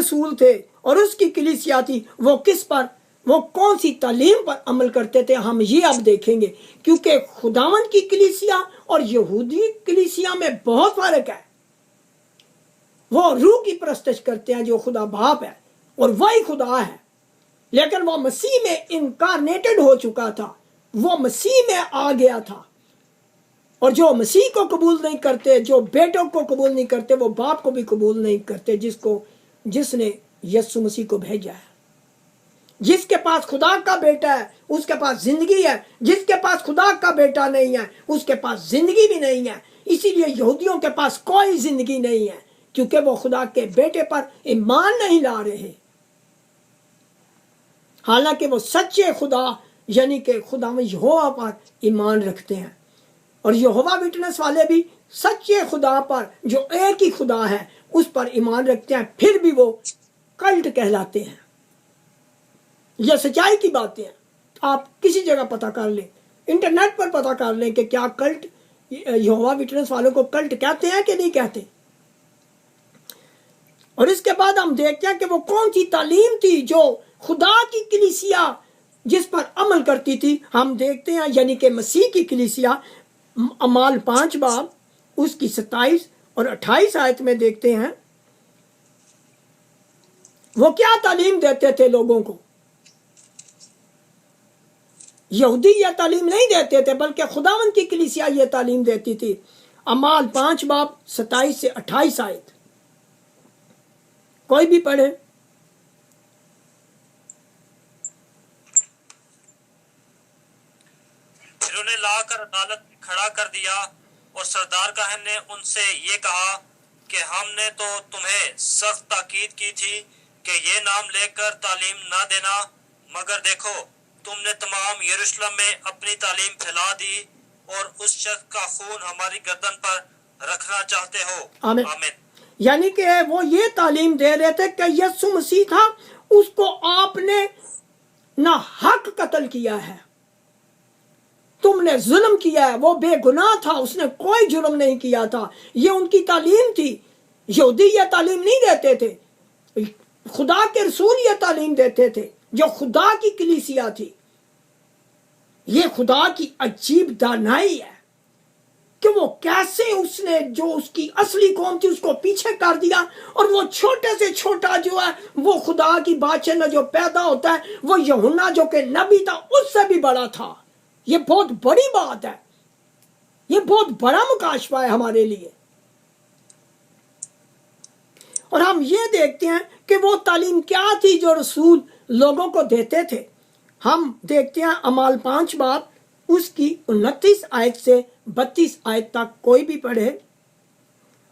रसूल थे और उसकी कलीसिया थी वो किस पर, वो कौन सी तालीम पर अमल करते थे, हम ये अब देखेंगे। क्योंकि खुदावन की कलीसिया और यहूदी कलीसिया में बहुत फर्क है। वो रूह की परस्तिश करते हैं जो खुदा बाप है और वही खुदा है, लेकिन वो मसीह में इनकारनेटेड हो चुका था, वो मसीह में आ गया था। और जो मसीह को कबूल नहीं करते, जो बेटों को कबूल नहीं करते, वो बाप को भी कबूल नहीं करते जिसने यीशु मसीह को भेजा है। जिसके पास खुदा का बेटा है उसके पास जिंदगी है, जिसके पास खुदा का बेटा नहीं है उसके पास जिंदगी भी नहीं है। इसीलिए यहूदियों के पास कोई जिंदगी नहीं है, क्योंकि वो खुदा के बेटे पर ईमान नहीं ला रहे, हालांकि वो सच्चे खुदा यानी कि खुदा में यहोवा पर ईमान रखते हैं। और यहोवा विटनेस वाले भी सच्चे खुदा पर जो एक ही खुदा है उस पर ईमान रखते हैं, फिर भी वो कल्ट कहलाते हैं। यह सच्चाई की बातें हैं, आप किसी जगह पता कर लें, इंटरनेट पर पता कर लें कि क्या कल्ट यहोवा विटनेस वालों को कल्ट कहते हैं कि नहीं कहते। और इसके बाद हम देखते हैं कि वो कौन सी तालीम थी जो खुदा की कलीसिया जिस पर अमल करती थी। हम देखते हैं यानी कि मसीह की कलीसिया अमाल 5 बाब उसकी 27 और 28 आयत में देखते हैं वो क्या तालीम देते थे लोगों को। यहूदी यह तालीम नहीं देते थे, बल्कि खुदावन की कलीसिया यह तालीम देती थी। अमाल 5 बाब 27 से 28 आयत कोई भी पढ़े। फिर उन्हें लाकर अदालत में खड़ा कर दिया और सरदार काहन ने उनसे ये कहा कि हमने तो तुम्हें सख्त ताकीद की थी कि ये नाम लेकर तालीम ना देना, मगर देखो तुमने तमाम यरूशलेम में अपनी तालीम फैला दी और उस शख्स का खून हमारी गर्दन पर रखना चाहते हो। आमीन। आमीन। यानी कि वो ये तालीम दे रहे थे कि यीशु मसीह था, उसको आपने ना हक कत्ल किया है, तुमने जुल्म किया है, वो बेगुनाह था, उसने कोई जुल्म नहीं किया था। ये उनकी तालीम थी। यहूदी ये तालीम नहीं देते थे, खुदा के रसूल ये तालीम देते थे जो खुदा की कलीसिया थी। ये खुदा की अजीब दानाई है कि वो कैसे उसने जो उसकी असली कौम थी उसको पीछे कर दिया, और वो छोटे से छोटा जो है वो खुदा की बादशाह में जो पैदा होता है वो यूहन्ना जो कि नबी था उससे भी बड़ा था। ये बहुत बड़ी बात है, ये बहुत बड़ा मुकाशफा है हमारे लिए। और हम ये देखते हैं कि वो तालीम क्या थी जो रसूल लोगों को देते थे। हम देखते हैं अमाल 5 बाब उसकी 29 आयत से 32 आयत तक, कोई भी पढ़े।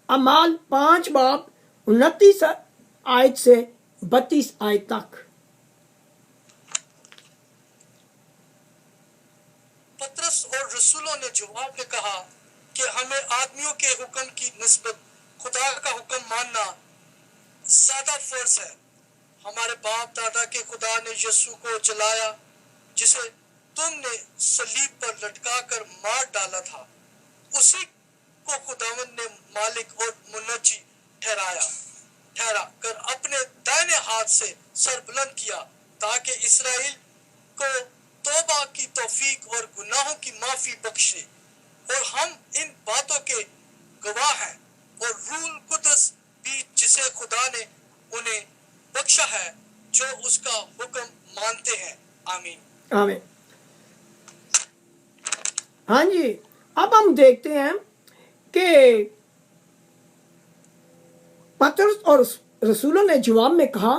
अमाल 5 बाब 29 आयत से 32 आयत तक। पतरस और रसूलों ने जवाब में कहा कि हमें आदमियों के हुक्म की निस्बत खुदा का हुक्म मानना ज्यादा फर्ज है। हमारे बाप दादा के खुदा ने यीशु को जलाया जिसे तुमने सलीब पर लटका कर मार डाला था, उसी को खुदावन ने मालिक और मुनज्जी ठहरा कर अपने दाहिने हाथ से सर बुलंद किया ताकि इसराइल को तौबा की तौफीक और गुनाहों की माफी बख्शे। और हम इन बातों के गवाह हैं। और रूल कुदस भी जिसे खुदा ने उन्हें बख्शा है जो उसका हुक्म मानते हैं। आमीन। आमीन। हाँ जी, अब हम देखते हैं कि पतरस और रसूलों ने जवाब में कहा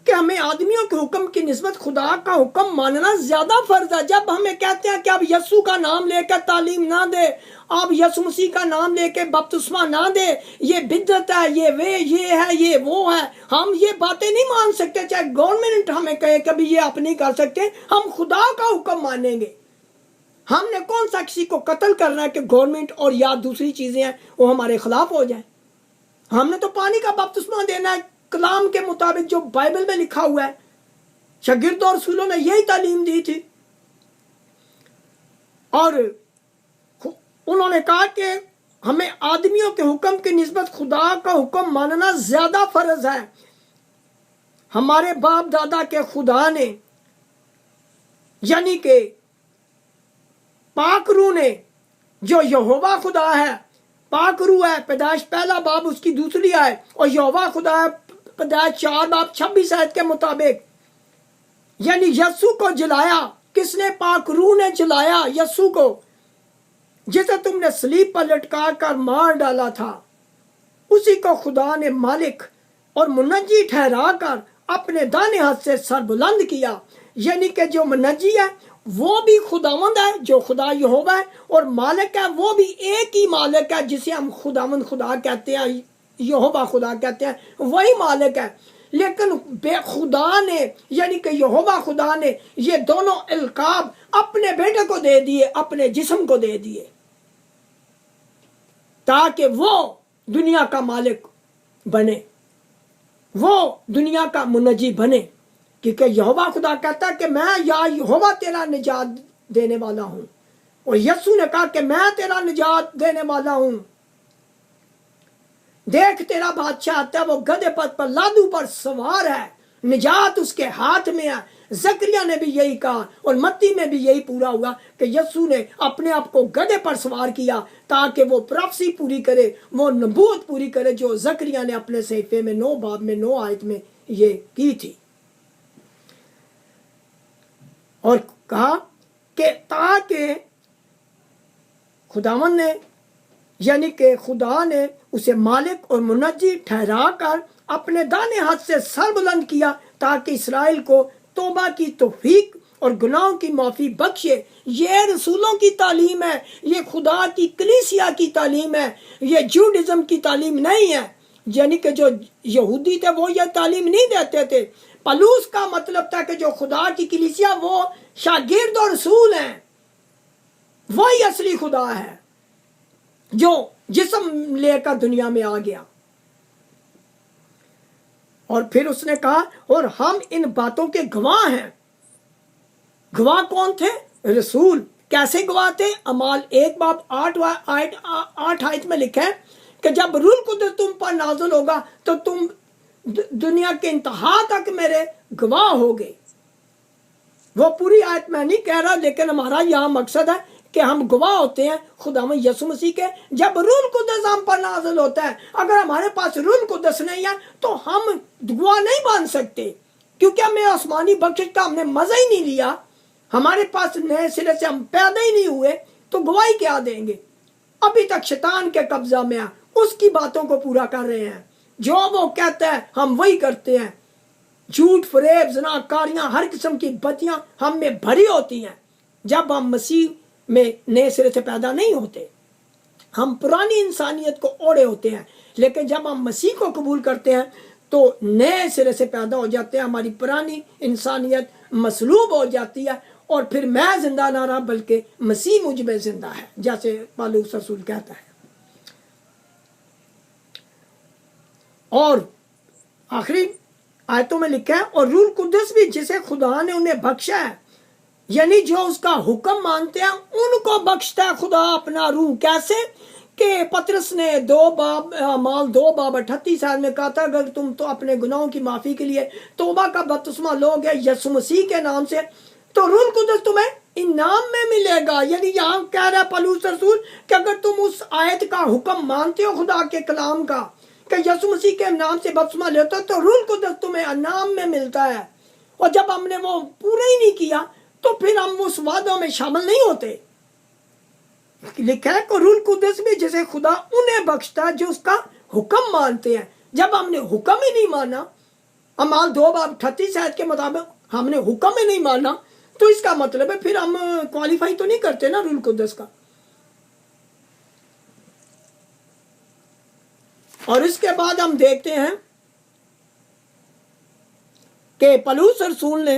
कि हमें आदमियों के हुक्म की निस्बत खुदा का हुक्म मानना ज्यादा फर्ज है। जब हमें कहते हैं कि आप यीशु का नाम लेकर तालीम ना दे, आप यीशु मसीह का नाम लेकर बपतिस्मा ना दे, ये बिदअत है, ये है, ये वो है, हम ये बातें नहीं मान सकते। चाहे गवर्नमेंट हमें कहे कभी ये आप नहीं कर सकते, हम खुदा का हुक्म मानेंगे। हमने कौन सा किसी को कत्ल करना है कि गवर्नमेंट और या दूसरी चीजें हैं वो हमारे खिलाफ हो जाए। हमने तो पानी का बपतिस्मा देना है कलाम के मुताबिक जो बाइबल में लिखा हुआ है। शागिर्द और रसूलों ने यही तालीम दी थी और उन्होंने कहा कि हमें आदमियों के हुक्म की निस्बत खुदा का हुक्म मानना ज्यादा फर्ज है। हमारे बाप दादा के खुदा ने, यानी कि पाक रूह ने, जो यहोवा खुदा है, पाक रूह है पैदाइश पहला बाब उसकी दूसरी आयत, और यहोवा खुदा है पैदाइश 4 बाब 26 आयत के मुताबिक, यानी यस्सु को जलाया। किसने? पाक रूह ने जलाया यस्सु को, जिसे तुमने सलीब पर लटका कर मार डाला था। उसी को खुदा ने मालिक और मुनज्जी ठहरा कर अपने दाहिने हाथ से सर बुलंद किया। यानी कि जो मुनज्जी है वो भी खुदावंद है, जो खुदा यहोवा है, और मालिक है वो भी एक ही मालिक है जिसे हम खुदावंद खुदा कहते हैं, यहोवा खुदा कहते हैं, वही मालिक है। लेकिन खुदा ने, यानी कि यहोवा खुदा ने ये दोनों अलकाब अपने बेटे को दे दिए, अपने जिस्म को दे दिए, ताकि वो दुनिया का मालिक बने, वो दुनिया का मुनज्जी बने। क्योंकि यहोवा खुदा कहता है कि मैं या यहोवा तेरा निजात देने वाला हूं, और यस्सु ने कहा कि मैं तेरा निजात देने वाला हूं। देख तेरा बादशाह आता है, वो गधे पर लादू पर सवार है, निजात उसके हाथ में है। जकरिया ने भी यही कहा और मत्ती में भी यही पूरा हुआ कि यस्सु ने अपने आप को गधे पर सवार किया ताकि वो प्रोफेसी पूरी करे, वो नबूवत पूरी करे जो जकरिया ने अपने सहीफे में 9 बाब में 9 आयत में ये की थी। और कहा कि ताकि खुदावन ने, यानी कि खुदा ने उसे मालिक और मुनज्जी ठहरा कर अपने दाहिने हाथ से सर बुलंद किया ताकि इसराइल को तौबा की तौफीक और गुनाहों की माफ़ी बख्शे। ये रसूलों की तालीम है, ये खुदा की कलीसिया की तालीम है, ये जूडिज्म की तालीम नहीं है। यानी कि जो यहूदी थे वो ये तालीम नहीं देते थे। पलूस का मतलब था कि जो खुदा की कलीसिया वो शागिर्द और रसूल हैं, वही असली खुदा है जो जिस्म लेकर दुनिया में आ गया। और फिर उसने कहा और हम इन बातों के गवाह हैं। गवाह कौन थे? रसूल। कैसे गवाह थे? अमाल 1 बाब 8 आयत में लिखा है कि जब रूह कुद्दस तुम पर नाज़िल होगा तो तुम दुनिया के इंतहा तक मेरे गवाह होगे। वो पूरी आयत मैं नहीं कह रहा, लेकिन हमारा यहाँ मकसद है कि हम गवाह होते हैं खुदावंद यीशु मसीह के। जब रूह कुद्दस हम पर नाज़िल होता है, अगर हमारे पास रूह कुद्दस नहीं है तो हम गवाह नहीं बन सकते, क्योंकि हमें आसमानी बख्शिश का हमने मजा ही नहीं लिया। हमारे पास नए सिरे से हम पैदा ही नहीं हुए तो गवाही क्या देंगे? अभी तक शैतान के कब्जा में है, उसकी बातों को पूरा कर रहे हैं। जो वो कहता है हम वही करते हैं। झूठ, फरेब, ज़नाकारियां, हर किस्म की बत्तियां हम में भरी होती हैं। जब हम मसीह में नए सिरे से पैदा नहीं होते, हम पुरानी इंसानियत को ओढ़े होते हैं। लेकिन जब हम मसीह को कबूल करते हैं तो नए सिरे से पैदा हो जाते हैं। हमारी पुरानी इंसानियत मसलूब हो जाती है और फिर मैं जिंदा ना रहा बल्कि मसीह मुझ में जिंदा है, जैसे पौलुस रसूल कहता है। और आखिरी आयतों में लिखा है और रूह कुद्दस भी जिसे खुदा ने उन्हें बख्शा है, यानी जो उसका हुक्म मानते हैं उनको बख्शता है खुदा अपना रूह। कैसे? कि पतरस ने 2 बाब 38 साल में कहा था अगर तुम तो अपने गुनाहों की माफी के लिए तौबा का बपतिस्मा लोगे यीशु मसीह के नाम से तो रूह कुद्दस तुम्हें इनाम में मिलेगा। यानी यहाँ कह रहा है पौलुस रसूल कि अगर तुम उस आयत का हुक्म मानते हो खुदा के कलाम का कि यीशु मसीह के नाम से बपतिस्मा लेते हो तो रूह कुद्दस तुम्हें इनाम में मिलता है। और जब हमने वो पूरा ही नहीं किया तो फिर हम उस वादों में शामिल नहीं होते। लिखा है कि रूह कुद्दस भी जैसे खुदा उन्हें बख्शता है जो उसका हुक्म मानते हैं। जब हमने हुक्म ही नहीं माना, अमाल 2 बाब 38 आयत के मुताबिक हमने हुक्म ही नहीं माना, तो इसका मतलब है फिर हम क्वालिफाई तो नहीं करते ना रूह कुद्दस का। और इसके बाद हम देखते हैं कि पौलुस रसूल ने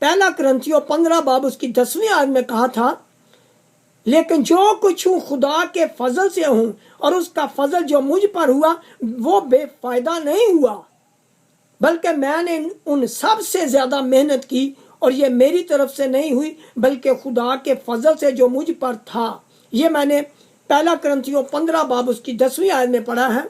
1 कुरिन्थियों 15 बाब उसकी 10वीं आयत में कहा था लेकिन जो कुछ हूँ खुदा के फजल से हूँ और उसका फजल जो मुझ पर हुआ वो बेफायदा नहीं हुआ, बल्कि मैंने उन सब से ज्यादा मेहनत की और ये मेरी तरफ से नहीं हुई बल्कि खुदा के फजल से जो मुझ पर था। ये मैंने 1 कुरिन्थियों 15 बाब उसकी 10वीं आयत में पढ़ा है।